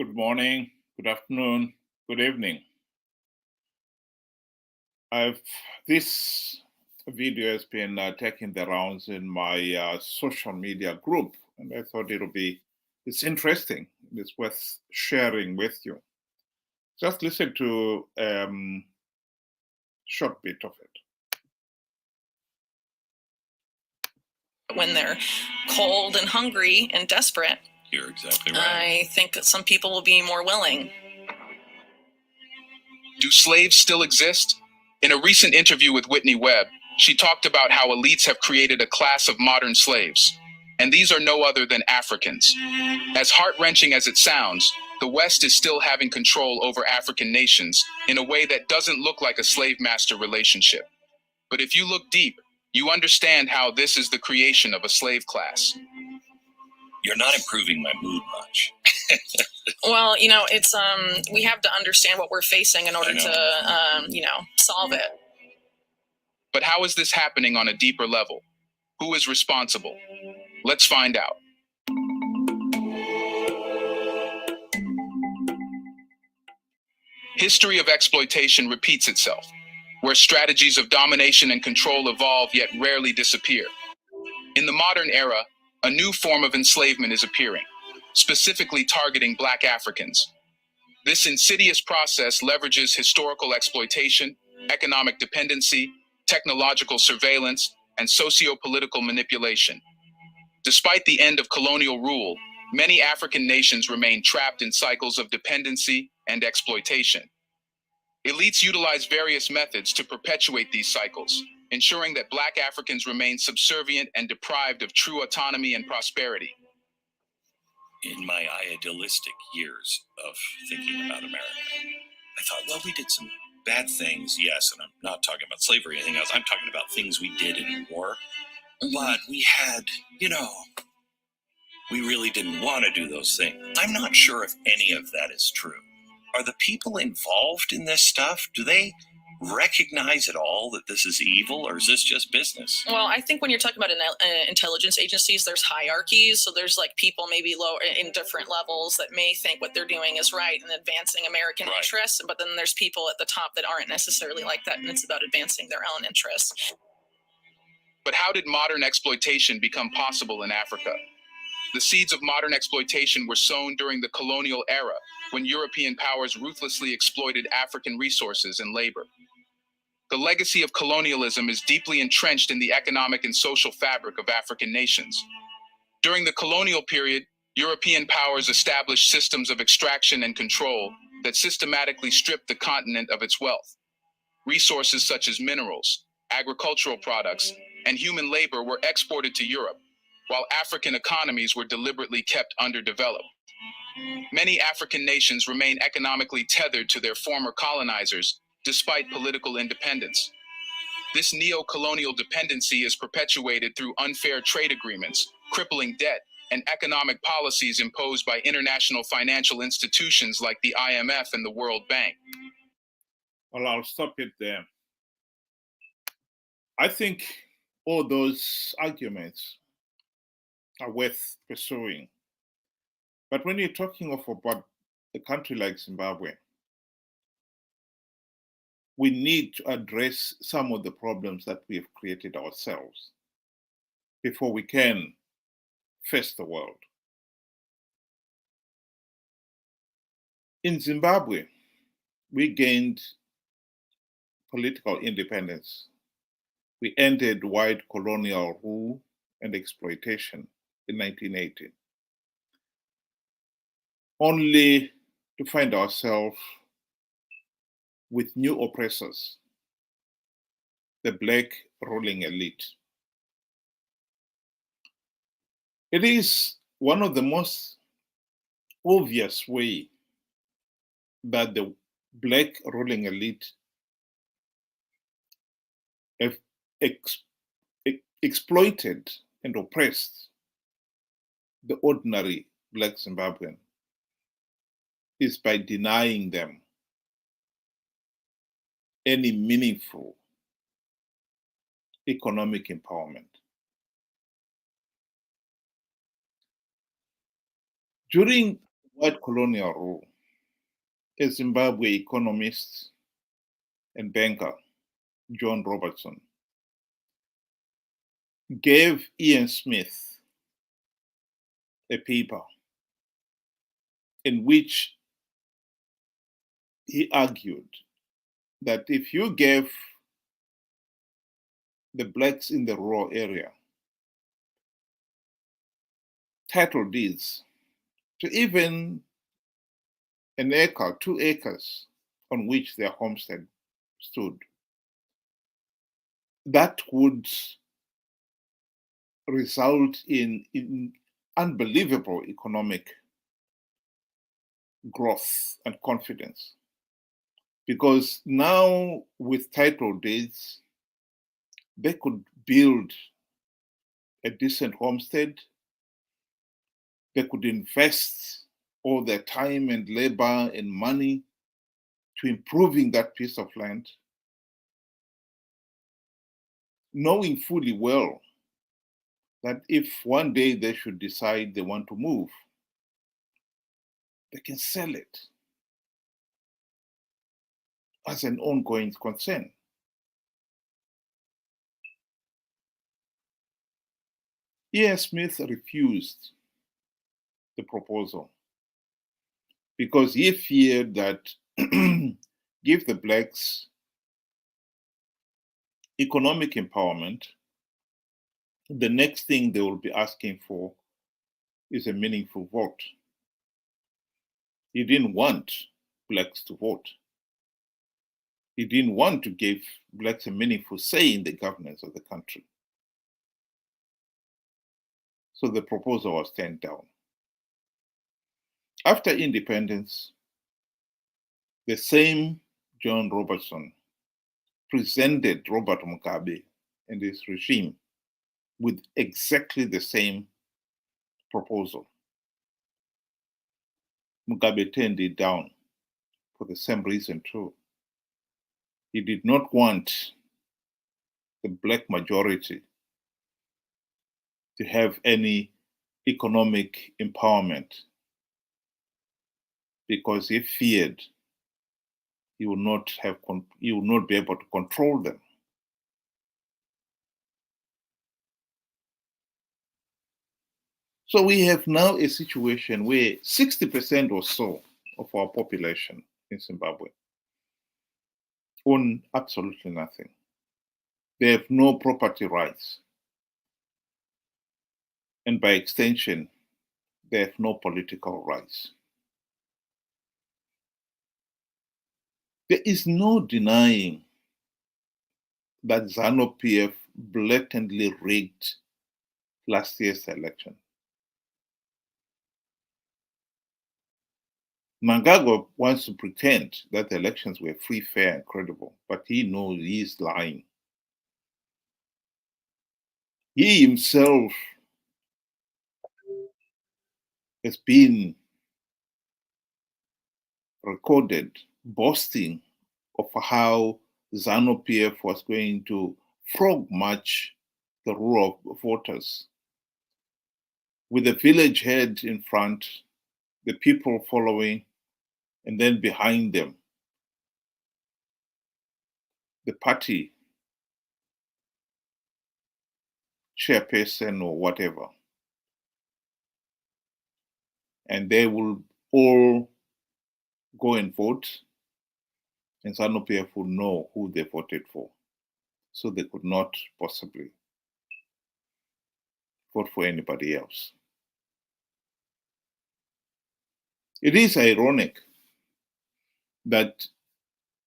Good morning, good afternoon, good evening. I've this video has been taking the rounds in my social media group, and I thought it's interesting. It's worth sharing with you. Just listen to short bit of it. When they're cold and hungry and desperate, you're exactly right. I think that some people will be more willing. Do slaves still exist? In a recent interview with Whitney Webb, she talked about how elites have created a class of modern slaves. And these are no other than Africans. As heart-wrenching as it sounds, the West is still having control over African nations in a way that doesn't look like a slave-master relationship. But if you look deep, you understand how this is the creation of a slave class. You're not improving my mood much. Well, it's we have to understand what we're facing in order to solve it. But how is this happening on a deeper level? Who is responsible? Let's find out. History of exploitation repeats itself, where strategies of domination and control evolve yet rarely disappear. In the modern era, a new form of enslavement is appearing, specifically targeting Black Africans. This insidious process leverages historical exploitation, economic dependency, technological surveillance, and socio-political manipulation. Despite the end of colonial rule, many African nations remain trapped in cycles of dependency and exploitation. Elites utilize various methods to perpetuate these cycles, ensuring that Black Africans remain subservient and deprived of true autonomy and prosperity. In my idealistic years of thinking about America, I thought, well, we did some bad things, yes, and I'm not talking about slavery or anything else. I'm talking about things we did in war. But we had, we really didn't want to do those things. I'm not sure if any of that is true. Are the people involved in this stuff, do they recognize at all that this is evil, or is this just business? Well, I think when you're talking about intelligence agencies, there's hierarchies. So there's people maybe lower in different levels that may think what they're doing is right and advancing American interests. But then there's people at the top that aren't necessarily like that, and it's about advancing their own interests. But how did modern exploitation become possible in Africa? The seeds of modern exploitation were sown during the colonial era, when European powers ruthlessly exploited African resources and labor. The legacy of colonialism is deeply entrenched in the economic and social fabric of African nations. During the colonial period, European powers established systems of extraction and control that systematically stripped the continent of its wealth. Resources such as minerals, agricultural products, and human labor were exported to Europe, while African economies were deliberately kept underdeveloped. Many African nations remain economically tethered to their former colonizers, despite political independence. This neo-colonial dependency is perpetuated through unfair trade agreements, crippling debt, and economic policies imposed by international financial institutions like the IMF and the World Bank. Well, I'll stop it there. I think all those arguments are worth pursuing. But when you're talking about a country like Zimbabwe, we need to address some of the problems that we have created ourselves before we can face the world. In Zimbabwe, we gained political independence. We ended white colonial rule and exploitation in 1980, only to find ourselves with new oppressors, the Black ruling elite. It is one of the most obvious ways that the Black ruling elite have exploited and oppressed the ordinary Black Zimbabwean is by denying them any meaningful economic empowerment. During white colonial rule, a Zimbabwe economist and banker, John Robertson, gave Ian Smith a paper in which he argued that if you gave the blacks in the rural area title deeds to even an acre, 2 acres on which their homestead stood, that would result in unbelievable economic growth and confidence. Because now with title deeds, they could build a decent homestead, they could invest all their time and labor and money to improving that piece of land, knowing fully well that if one day they should decide they want to move, they can sell it as an ongoing concern. Ian Smith refused the proposal because he feared that give the blacks economic empowerment, the next thing they will be asking for is a meaningful vote. He didn't want blacks to vote. He didn't want to give blacks a meaningful say in the governance of the country. So the proposal was turned down. After independence, the same John Robertson presented Robert Mugabe and his regime with exactly the same proposal. Mugabe turned it down for the same reason too. He did not want the black majority to have any economic empowerment because he feared he would not be able to control them. So we have now a situation where 60% or so of our population in Zimbabwe own absolutely nothing. They have no property rights. And by extension, they have no political rights. There is no denying that Zanu PF blatantly rigged last year's election. Mnangagwa wants to pretend that the elections were free, fair, and credible, but he knows he is lying. He himself has been recorded boasting of how Zanu PF was going to frog march the row of voters with the village head in front, the people following, and then behind them, the party chairperson or whatever. And they will all go and vote, and Zanu PF will know who they voted for. So they could not possibly vote for anybody else. It is ironic that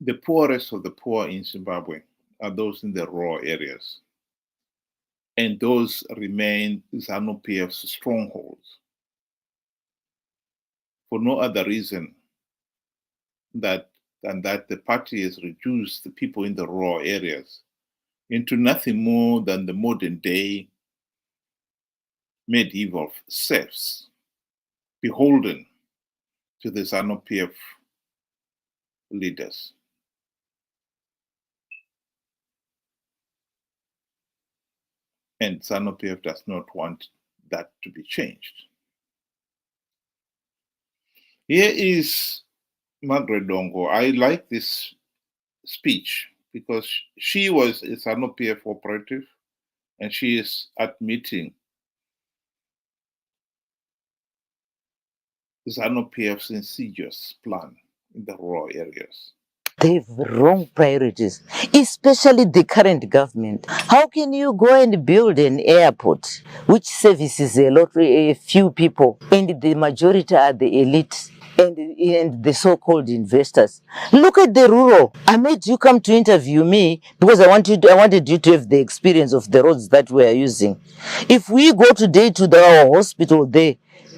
the poorest of the poor in Zimbabwe are those in the rural areas, and those remain Zanu PF's strongholds for no other reason than that the party has reduced the people in the rural areas into nothing more than the modern day medieval serfs, beholden to the Zanu PF leaders. And Zanu PF does not want that to be changed. Here is Margaret Dongo. I like this speech because she was a Zanu PF operative and she is admitting Zanu PF's insidious plan in the rural areas. They have wrong priorities, especially the current government. How can you go and build an airport which services a few people, and the majority are the elite and the so-called investors? Look at the rural. I made you come to interview me because I wanted you to have the experience of the roads that we are using. If we go today to our hospital there,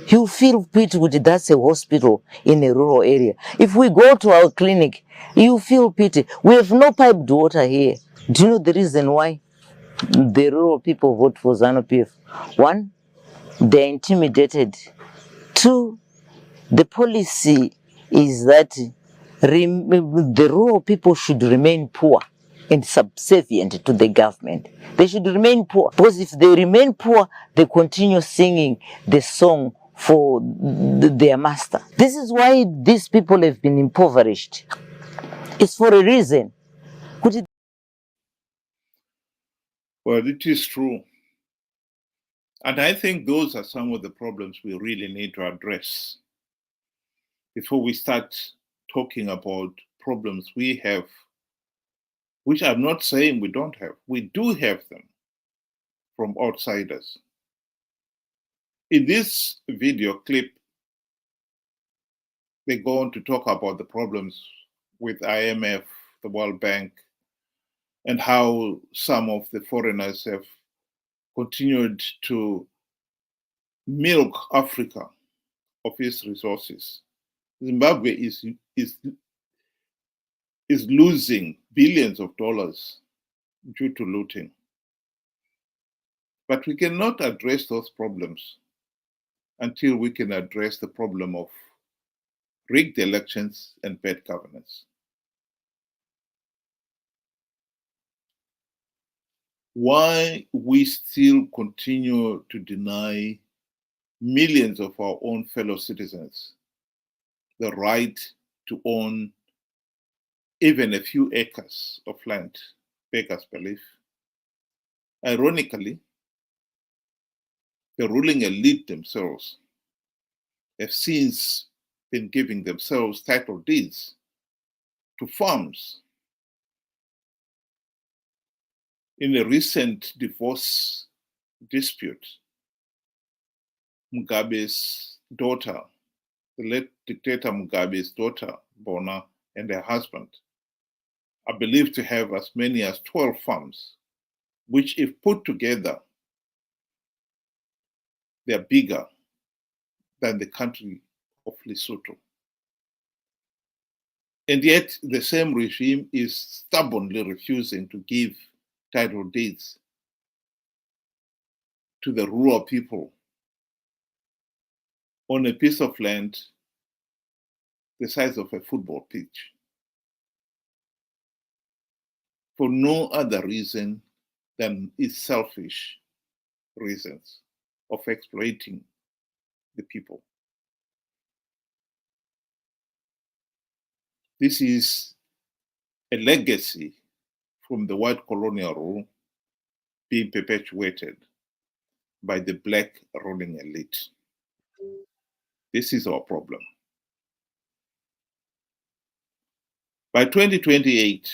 you feel pity with that's a hospital in a rural area. If we go to our clinic, you feel pity. We have no piped water here. Do you know the reason why the rural people vote for Zanu PF? One, they're intimidated. Two, the policy is that the rural people should remain poor and subservient to the government. They should remain poor because if they remain poor, they continue singing the song for their master. This is why these people have been impoverished. It's for a reason. Well, it is true. And I think those are some of the problems we really need to address before we start talking about problems we have, which I'm not saying we don't have. We do have them from outsiders. In this video clip, they go on to talk about the problems with IMF, the World Bank, and how some of the foreigners have continued to milk Africa of its resources. Zimbabwe is losing billions of dollars due to looting. But we cannot address those problems until we can address the problem of rigged elections and bad governance. Why we still continue to deny millions of our own fellow citizens the right to own even a few acres of land, beggars belief. Ironically, the ruling elite themselves have since been giving themselves title deeds to farms. In a recent divorce dispute, Mugabe's daughter, the late dictator Mugabe's daughter, Bona, and her husband are believed to have as many as 12 farms, which, if put together, they are bigger than the country of Lesotho. And yet, the same regime is stubbornly refusing to give title deeds to the rural people on a piece of land the size of a football pitch, for no other reason than its selfish reasons of exploiting the people. This is a legacy from the white colonial rule being perpetuated by the black ruling elite. This is our problem. By 2028,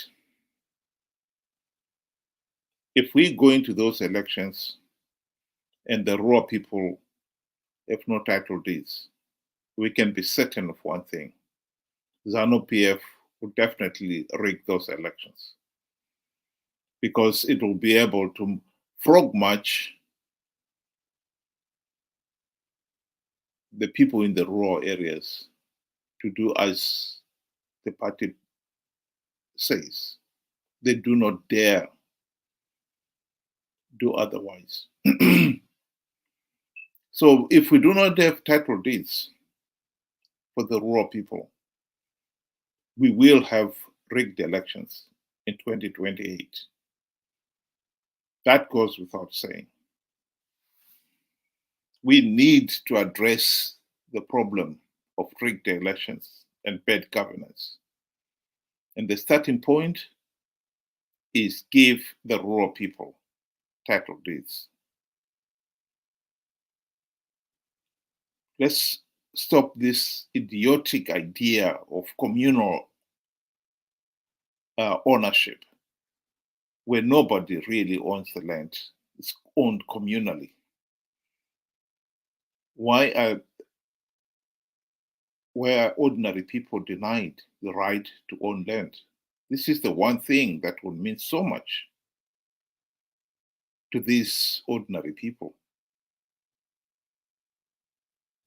if we go into those elections and the rural people have no title deeds, we can be certain of one thing. Zanu PF will definitely rig those elections because it will be able to frog march the people in the rural areas to do as the party says. They do not dare do otherwise. So if we do not have title deeds for the rural people, we will have rigged elections in 2028. That goes without saying. We need to address the problem of rigged elections and bad governance. And the starting point is give the rural people title deeds. Let's stop this idiotic idea of communal ownership, where nobody really owns the land. It's owned communally. Why are ordinary people denied the right to own land? This is the one thing that will mean so much to these ordinary people.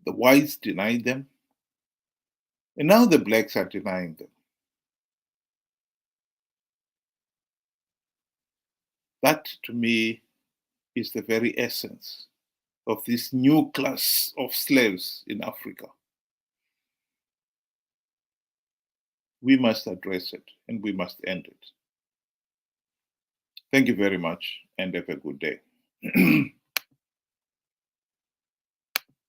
The whites denied them, and now the blacks are denying them. That, to me, is the very essence of this new class of slaves in Africa. We must address it, and we must end it. Thank you very much, and have a good day.